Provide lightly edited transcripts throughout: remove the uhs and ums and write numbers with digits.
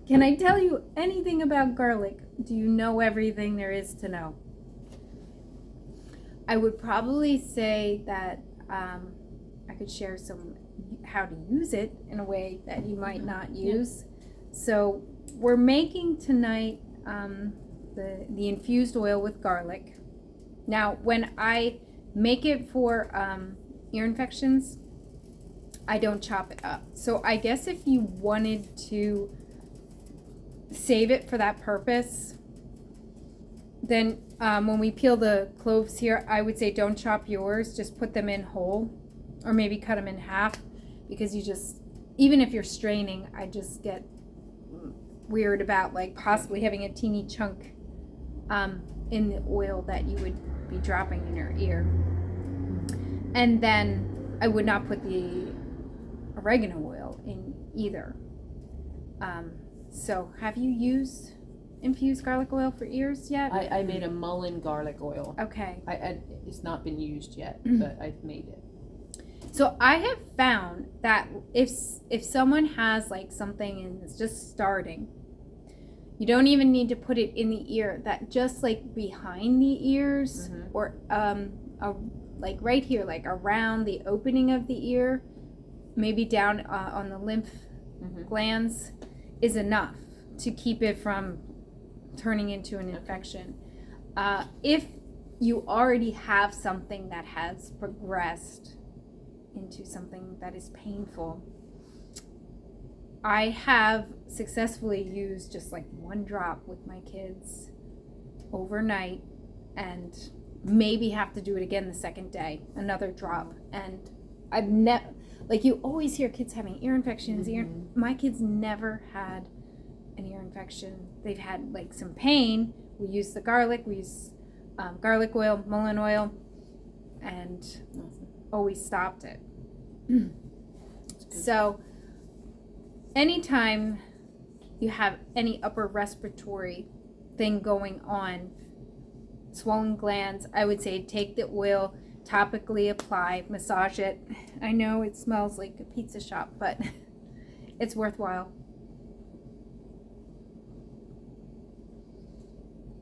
Can I tell you anything about garlic? Do you know everything there is to know? I would probably say that I could share some how to use it in a way that you might not use. So we're making tonight the infused oil with garlic. Now, when I make it for ear infections, I don't chop it up. So I guess if you wanted to save it for that purpose, then when we peel the cloves here, I would say don't chop yours, just put them in whole, or maybe cut them in half, because you just, even if you're straining, I just get weird about like possibly having a teeny chunk in the oil that you would be dropping in your ear. And then I would not put the oregano oil in either. So have you used infused garlic oil for ears yet? I made a mullein garlic oil. Okay. It's not been used yet, but I've made it. So I have found that if someone has like something and it's just starting, you don't even need to put it in the ear. That just like behind the ears, or like right here, like around the opening of the ear, maybe down on the lymph glands, is enough to keep it from turning into an infection. If you already have something that has progressed into something that is painful, I have successfully used just like one drop with my kids overnight, and maybe have to do it again the second day, another drop. And I've never, like, you always hear kids having ear infections. My kids never had an ear infection. They've had like some pain. We use the garlic, we use garlic oil, mullein oil, and always stopped it. So anytime you have any upper respiratory thing going on, swollen glands, I would say take the oil, topically apply, massage it. I know it smells like a pizza shop, but it's worthwhile.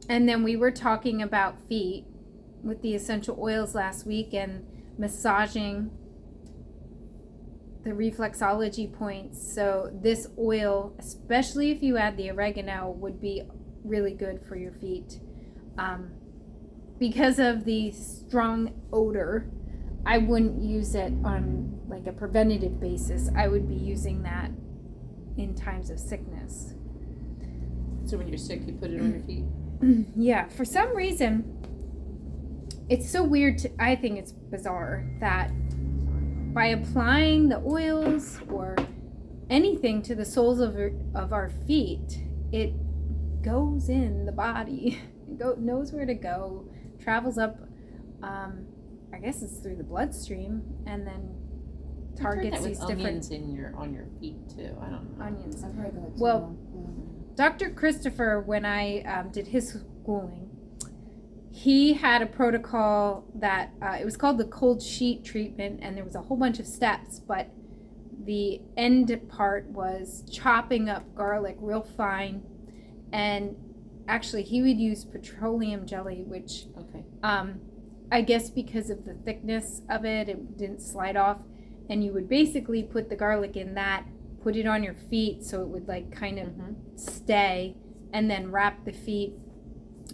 And then we were talking about feet with the essential oils last week and massaging the reflexology points. So this oil, especially if you add the oregano, would be really good for your feet. Because of the strong odor, I wouldn't use it on like a preventative basis. I would be using that in times of sickness. So when you're sick, you put it on your feet? Yeah, for some reason, it's so weird. I think it's bizarre that by applying the oils or anything to the soles of our feet, it goes in the body. It knows where to go, travels up. I guess it's through the bloodstream, and then targets these different onions on your feet too. I don't know. Onions. I've heard that too. Well, Dr. Christopher, when I did his schooling, he had a protocol that it was called the cold sheet treatment, and there was a whole bunch of steps, but the end part was chopping up garlic real fine, and actually he would use petroleum jelly, which I guess because of the thickness of it, it didn't slide off, and you would basically put the garlic in that, put it on your feet so it would like kind of stay, and then wrap the feet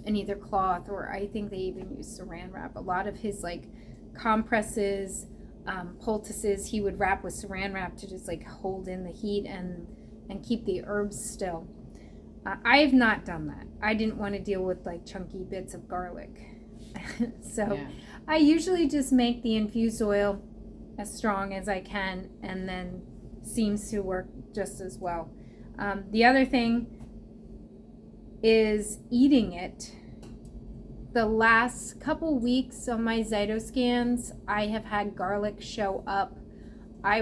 in either cloth, or I think they even use saran wrap. A lot of his like compresses, poultices, he would wrap with saran wrap to just like hold in the heat and keep the herbs still. I have not done that. I didn't want to deal with like chunky bits of garlic. So I usually just make the infused oil as strong as I can, and then seems to work just as well. The other thing is eating it. The last couple weeks on my Zytoscans, I have had garlic show up. I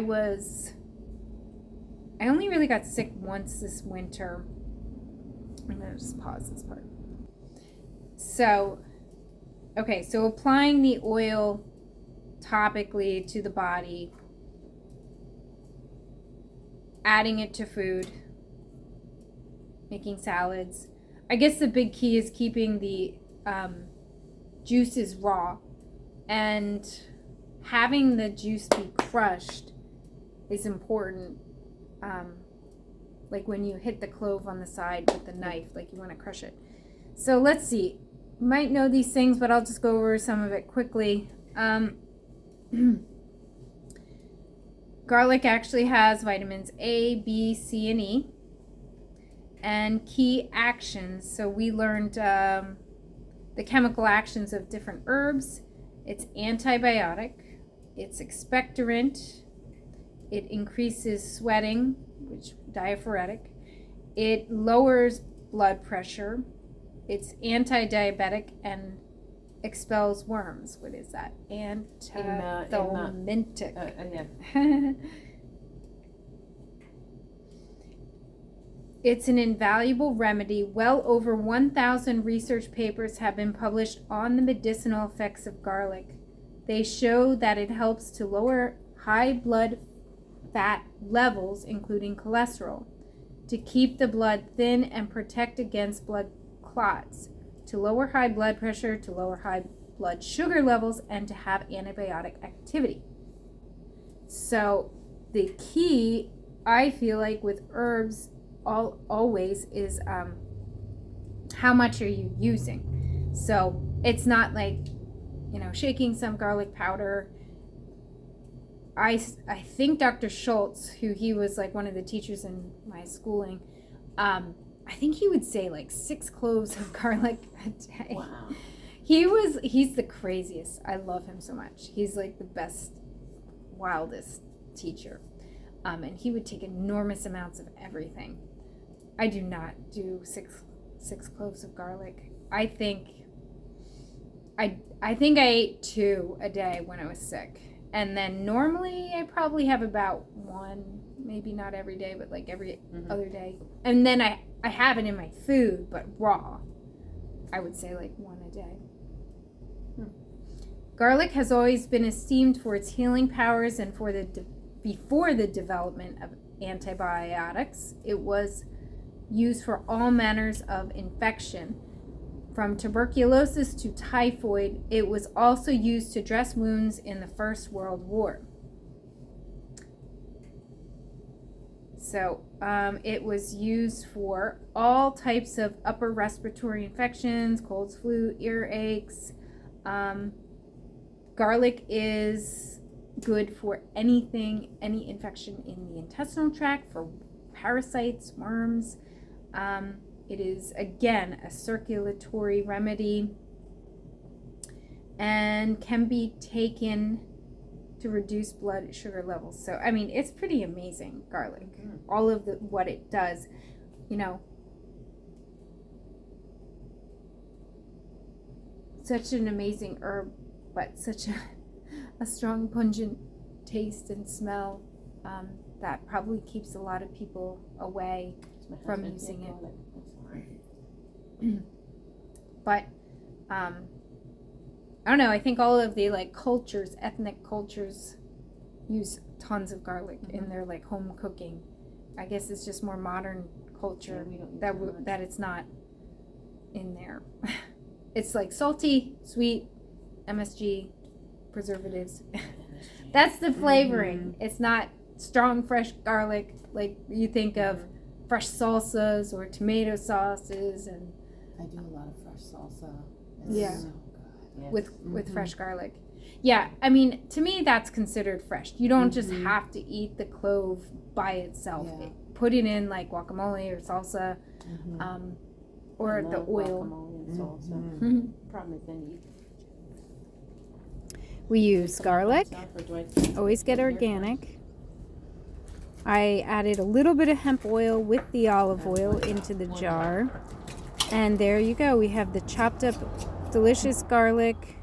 only really got sick once this winter. I'm gonna just pause this part. So applying the oil topically to the body, adding it to food, making salads. I guess the big key is keeping the juices raw, and having the juice be crushed is important. Like when you hit the clove on the side with the knife, like you want to crush it. So let's see. You might know these things, but I'll just go over some of it quickly. Garlic actually has vitamins A, B, C, and E, and key actions. So we learned the chemical actions of different herbs. It's antibiotic, it's expectorant, it increases sweating, which diaphoretic, it lowers blood pressure, it's anti-diabetic, and expels worms. What is that? Anthelmintic. Yeah. It's an invaluable remedy. Well over 1,000 research papers have been published on the medicinal effects of garlic. They show that it helps to lower high blood fat levels, including cholesterol, to keep the blood thin and protect against blood clots, to lower high blood pressure, to lower high blood sugar levels, and to have antibiotic activity. So the key, I feel like, with herbs always is how much are you using. So it's not like, shaking some garlic powder. I think Dr. Schultz, who he was like one of the teachers in my schooling, I think he would say like 6 cloves of garlic a day. Wow. He's the craziest. I love him so much. He's like the best, wildest teacher. And he would take enormous amounts of everything. I do not do six cloves of garlic. I think I ate 2 a day when I was sick. And then normally I probably have about 1, maybe not every day, but like every other day. And then I have it in my food, but raw. I would say like 1 a day. Garlic has always been esteemed for its healing powers, and before the development of antibiotics, it was used for all manners of infection. From tuberculosis to typhoid, it was also used to dress wounds in the First World War. So it was used for all types of upper respiratory infections, colds, flu, earaches. Garlic is good for any infection in the intestinal tract, for parasites, worms. It is, again, a circulatory remedy and can be taken to reduce blood sugar levels. So, I mean, it's pretty amazing, garlic. All of what it does, such an amazing herb, but such a strong, pungent taste and smell that probably keeps a lot of people away from using it. But I don't know, I think all of the ethnic cultures use tons of garlic in their home cooking. I guess it's just more modern culture that it's not in there. It's like salty, sweet, MSG, preservatives. That's the flavoring. It's not strong, fresh garlic like you think of fresh salsas or tomato sauces. And I do a lot of fresh salsa. Yeah. So good. with fresh garlic. Yeah, I mean, to me that's considered fresh. You don't just have to eat the clove by itself. Yeah. Put it in like guacamole or salsa, or the oil. Guacamole and salsa. Problem is then you We use garlic. Always get organic. organic. I added a little bit of hemp oil with the olive oil into the jar. And there you go. We have the chopped up delicious garlic,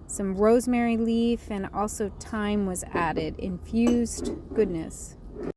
some rosemary leaf, and also thyme was added. Infused goodness.